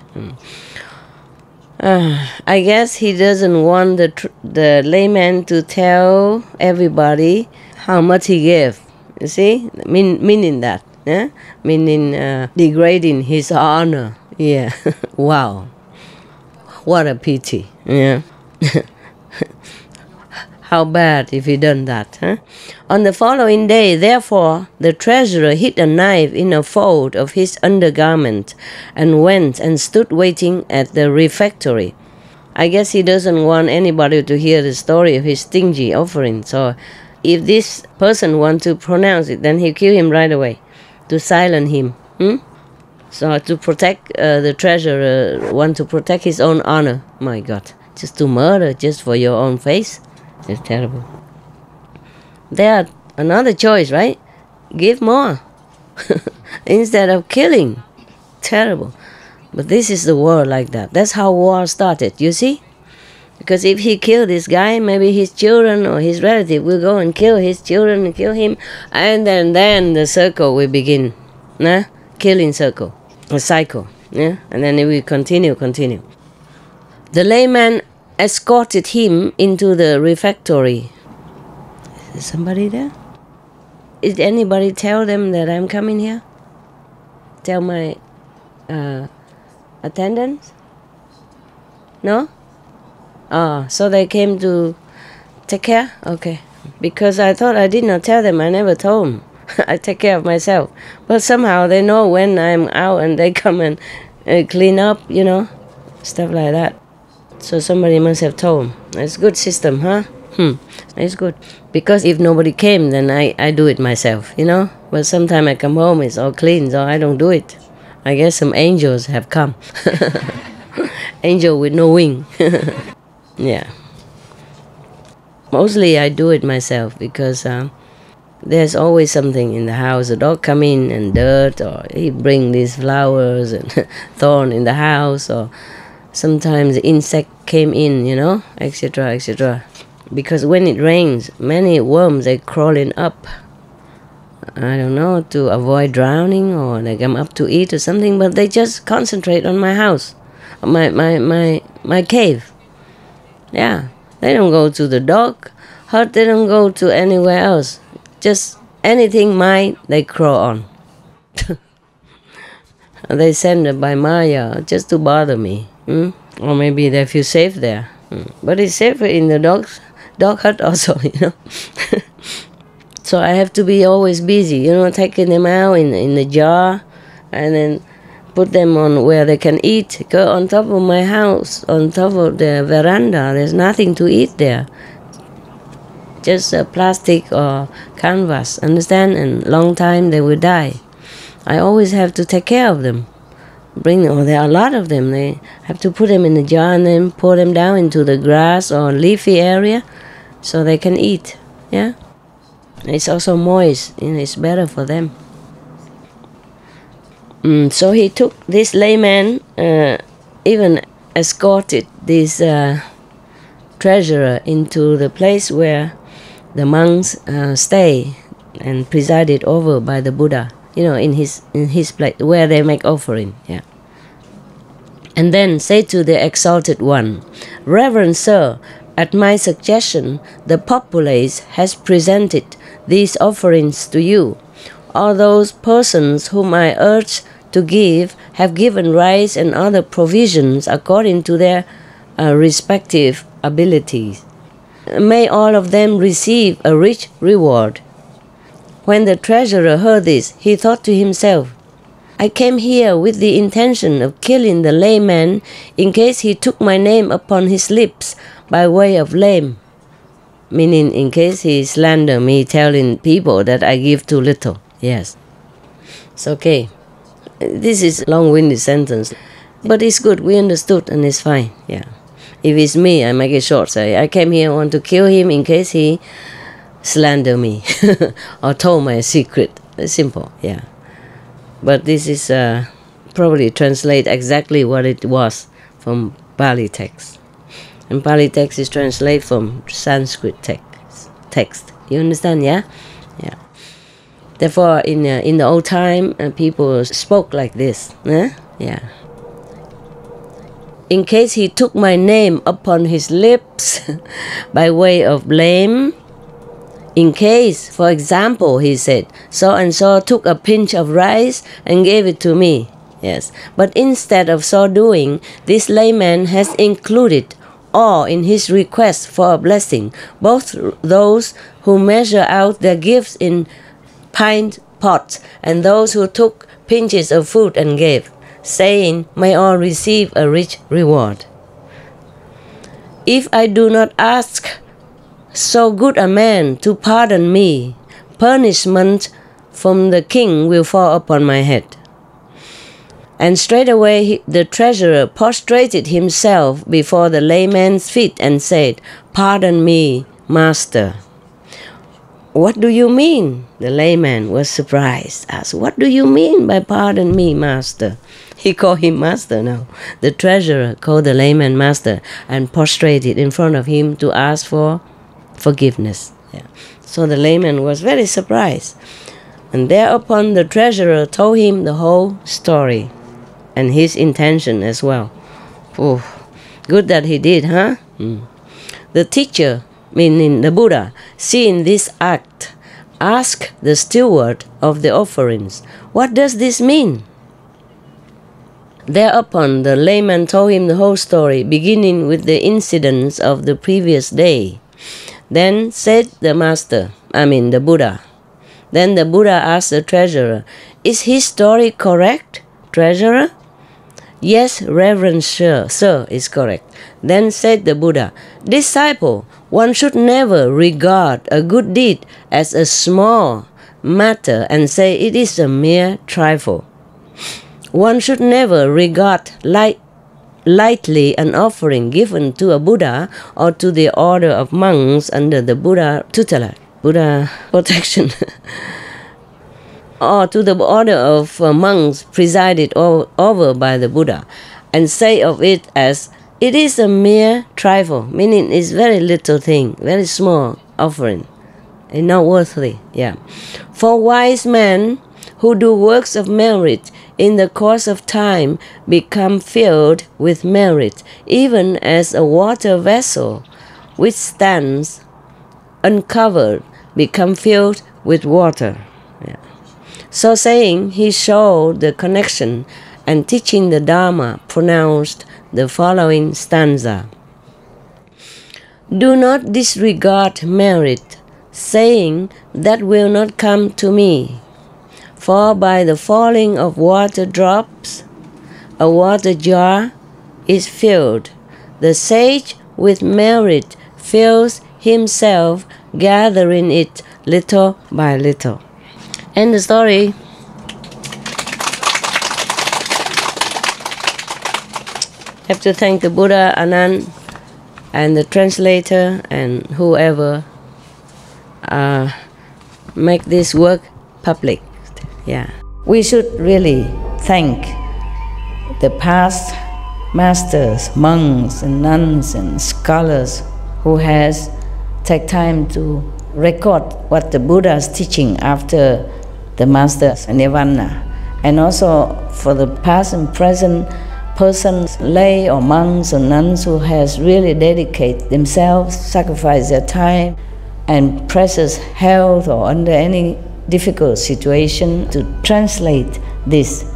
I guess he doesn't want the layman to tell everybody how much he gave. You see, meaning that, yeah? Meaning degrading his honor. Yeah, wow, what a pity. Yeah. How bad if he done that, huh? On the following day, therefore, the treasurer hid a knife in a fold of his undergarment and went and stood waiting at the refectory. I guess he doesn't want anybody to hear the story of his stingy offering. So if this person wants to pronounce it, then he'll kill him right away to silence him. So to protect the treasurer, want to protect his own honor. My God, just to murder just for your own face. It's terrible. There another choice, right? Give more instead of killing. Terrible. But this is the war like that. That's how war started, you see? Because if he killed this guy, maybe his children or his relative will go and kill his children and kill him, and then the circle will begin. Nah? Killing circle. A cycle. Yeah? And then it will continue. The layman escorted him into the refectory. Is there somebody there? Did anybody tell them that I'm coming here? Tell my attendants? No? So they came to take care? Okay. Because I thought I did not tell them. I never told them. I take care of myself. But somehow they know when I'm out and they come and clean up, stuff like that. So somebody must have told him. It's a good system, huh? It's good. Because if nobody came, then I do it myself, But sometimes I come home, it's all clean, so I don't do it. I guess some angels have come. Angel with no wing. Yeah. Mostly I do it myself because there's always something in the house. A dog come in and dirt, or he bring these flowers and thorn in the house, or sometimes the insect came in, etc., etc. Because when it rains, many worms, they crawling up. I don't know, to avoid drowning, or they come up to eat or something, but they just concentrate on my house, my cave. Yeah, they don't go to the dog hut, they don't go to anywhere else. Just anything mine, they crawl on. They send it by Maya just to bother me. Or maybe they feel safe there. But it's safer in the dog hut also, So I have to be always busy, taking them out in the jar and then put them on where they can eat. Go on top of my house, on top of the veranda, there's nothing to eat there. Just plastic or canvas, understand? And long time they will die. I always have to take care of them. There are a lot of them. They have to put them in a jar and then pour them down into the grass or leafy area so they can eat. Yeah? It's also moist. It's better for them. So he took this layman, even escorted this treasurer into the place where the monks stay and presided over by the Buddha. In his place where they make offering. Yeah. And then say to the exalted one, "Reverend Sir, at my suggestion, the populace has presented these offerings to you. All those persons whom I urge to give have given rice and other provisions according to their respective abilities." may all of them receive a rich reward. When the treasurer heard this, he thought to himself, I came here with the intention of killing the layman in case he took my name upon his lips by way of blame. Meaning in case he slander me, telling people that I give too little. Yes. It's okay. This is a long-winded sentence. But it's good, we understood and it's fine. Yeah. If it's me, I make it short. Say, I came here, I want to kill him in case he slander me or told my secret. It's simple, yeah. But this is probably translate exactly what it was from Pali text. And Pali text is translated from Sanskrit text. You understand, yeah? Yeah. Therefore, in the old time, people spoke like this. Yeah. In case he took my name upon his lips by way of blame, in case, for example, he said, so-and-so took a pinch of rice and gave it to me. Yes. But instead of so doing, this layman has included all in his request for a blessing, both those who measure out their gifts in pint pots and those who took pinches of food and gave, saying, may all receive a rich reward. If I do not ask so good a man to pardon me, punishment from the king will fall upon my head. And straightway the treasurer prostrated himself before the layman's feet and said, pardon me, master. What do you mean? The layman was surprised, asked, what do you mean by pardon me, master? He called him master now. The treasurer called the layman master and prostrated in front of him to ask for forgiveness. Yeah. So the layman was very surprised. And thereupon the treasurer told him the whole story and his intention as well. Oh, good that he did, huh? The teacher, meaning the Buddha, seeing this act, asked the steward of the offerings, what does this mean? Thereupon the layman told him the whole story, beginning with the incidents of the previous day. Then said the Buddha. Then the Buddha asked the treasurer, is his story correct, treasurer? Yes, reverend sir, is correct. Then said the Buddha, disciple, one should never regard a good deed as a small matter and say it is a mere trifle. One should never regard lightly an offering given to a Buddha or to the order of monks under the Buddha tutelage, Buddha protection, or to the order of monks presided over by the Buddha, and say of it as, it is a mere trifle, meaning it's very little thing, very small offering, and not worthy. Yeah. For wise men who do works of merit in the course of time become filled with merit, even as a water vessel which stands uncovered become filled with water. Yeah. So saying, he showed the connection and teaching the Dharma pronounced the following stanza. Do not disregard merit, saying that will not come to me. For by the falling of water drops, a water jar is filled. The sage with merit fills himself, gathering it little by little. End the story. I have to thank the Buddha, Anand, and the translator, and whoever make this work public. Yeah. We should really thank the past masters, monks and nuns and scholars who has take time to record what the Buddha is teaching after the master's nirvana. And also for the past and present persons, lay or monks or nuns who has really dedicated themselves, sacrificed their time and precious health or under any difficult situation to translate this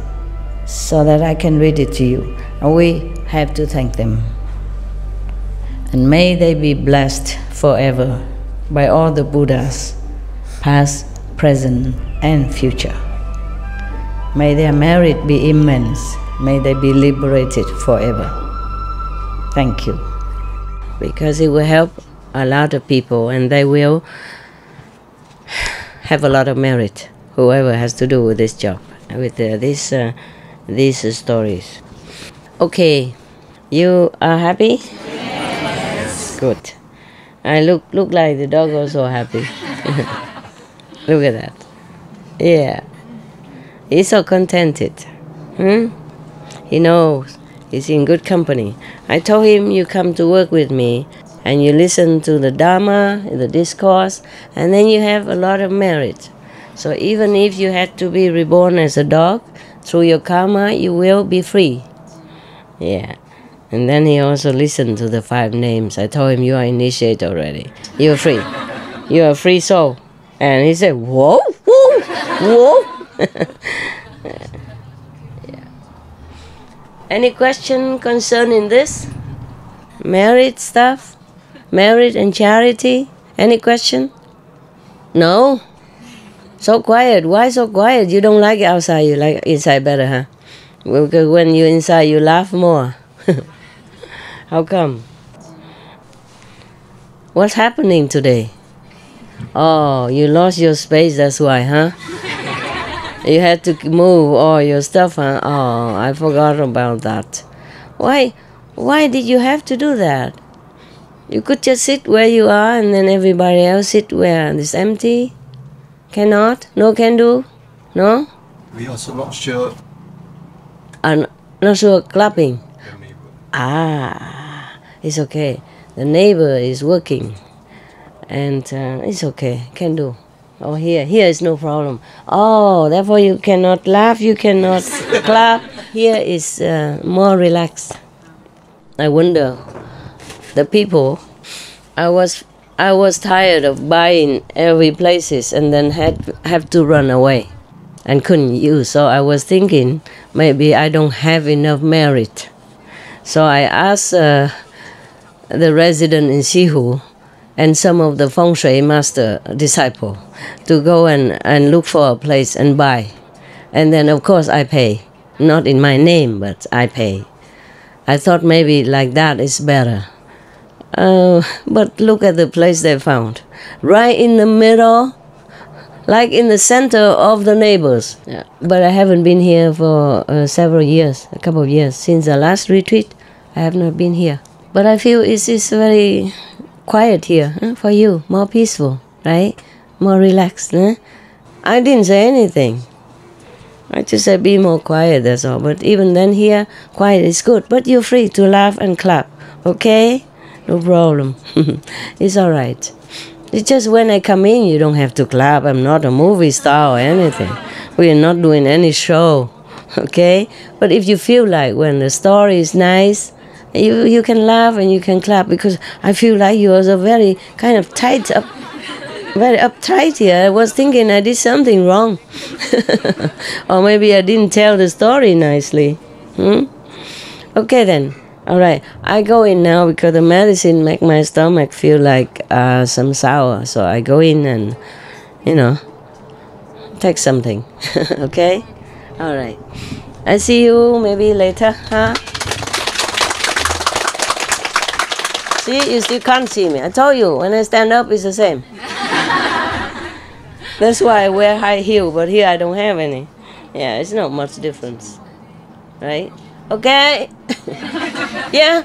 so that I can read it to you. And we have to thank them. And may they be blessed forever by all the Buddhas, past, present, and future. May their merit be immense. May they be liberated forever. Thank you. Because it will help a lot of people and they will have a lot of merit, whoever has to do with this job, with these stories. Okay, you are happy? Yes. Good. I look like the dog also happy. Look at that. Yeah. He's so contented. He knows he's in good company. I told him you come to work with me and you listen to the Dharma, the discourse, and then you have a lot of merit. So even if you had to be reborn as a dog, through your karma, you will be free. Yeah. And then he also listened to the 5 names. I told him you are initiated already. You're free. You are a free soul. And he said, whoa, whoa, whoa. Yeah. Any question concerning this? Merit stuff? Merit and charity? Any question? No? So quiet. Why so quiet? You don't like it outside, you like inside better, huh? Because when you're inside, you laugh more. How come? What's happening today? Oh, you lost your space, that's why, huh? You had to move all your stuff, huh? Oh, I forgot about that. Why did you have to do that? You could just sit where you are and then everybody else sit where it's empty. Cannot? No can do? No? We also not sure. Not sure clapping. The neighbor. Ah, it's okay. The neighbor is working. And it's okay, can do. Oh, here is no problem. Oh, therefore you cannot laugh, you cannot clap. Here is more relaxed. I wonder, the people, I was tired of buying every places and then have to run away and couldn't use. So I was thinking maybe I don't have enough merit. So I asked the resident in Sihu and some of the feng shui master disciple to go and look for a place and buy. And then of course I pay. Not in my name, but I pay. I thought maybe like that is better. But look at the place they found. Right in the middle, like in the center of the neighbors. Yeah. But I haven't been here for several years, a couple of years. Since the last retreat, I have not been here. But I feel it's very quiet here for you, more peaceful, right? More relaxed. I didn't say anything. I just said be more quiet, that's all. But even then here, quiet is good. But you're free to laugh and clap, okay? No problem. It's all right. It's just when I come in, you don't have to clap. I'm not a movie star or anything. We are not doing any show, okay? But if you feel like when the story is nice, you can laugh and you can clap, because I feel like you are very kind of very uptight here. I was thinking I did something wrong. Or maybe I didn't tell the story nicely. Okay then. All right. I go in now because the medicine make my stomach feel like some sour. So I go in and, take something. Okay? All right. I see you maybe later, huh? See, you still can't see me. I told you, when I stand up, it's the same. That's why I wear high heel, but here I don't have any. Yeah, it's not much difference. Right? Okay? Yeah?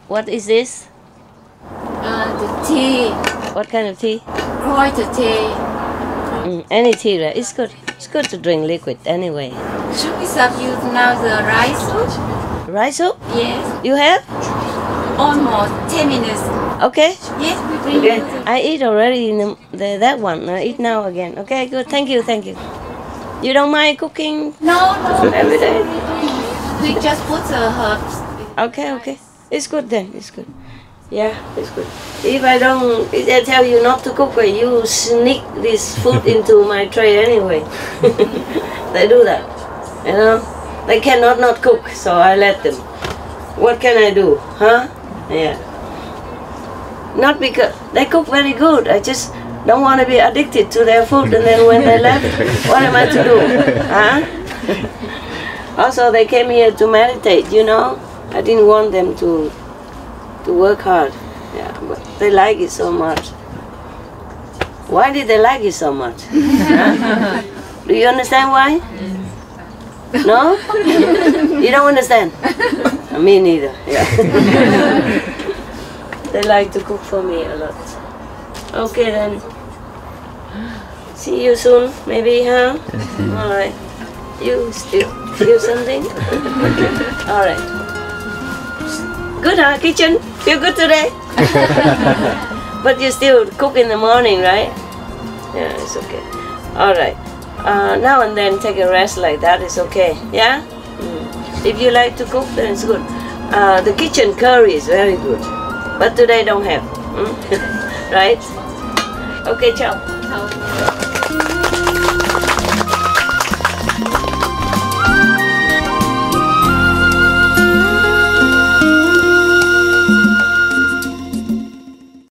What is this? The tea. What kind of tea? Kräuter tea. Any tea, right? It's good. It's good to drink liquid anyway. Should we serve you now the rice soup? Rice soup? Yes. You have? Almost 10 minutes. Okay. Yes, we bring you. I eat already in that one. I eat now again. Okay, good. Thank you, thank you. You don't mind cooking? No. Every day? We just put the herbs. Okay. It's good then. It's good. Yeah, it's good. If I tell you not to cook, you sneak this food into my tray anyway. They do that. You know, they cannot not cook, so I let them. What can I do, huh? Yeah. Not because they cook very good. I just don't want to be addicted to their food, and then when they left, what am I to do, huh? Also, they came here to meditate. You know, I didn't want them to work hard. Yeah, but they like it so much. Why did they like it so much? Huh? Do you understand why? No? You don't understand? Me neither. Yeah. They like to cook for me a lot. Okay then. See you soon, maybe, huh? All right. You still feel something? All right. Good, huh? Kitchen? Feel good today? But you still cook in the morning, right? Yeah, it's okay. All right. Now and then take a rest like that is okay. Yeah? If you like to cook, then it's good. The kitchen curry is very good. But today don't have. Right? Okay, ciao.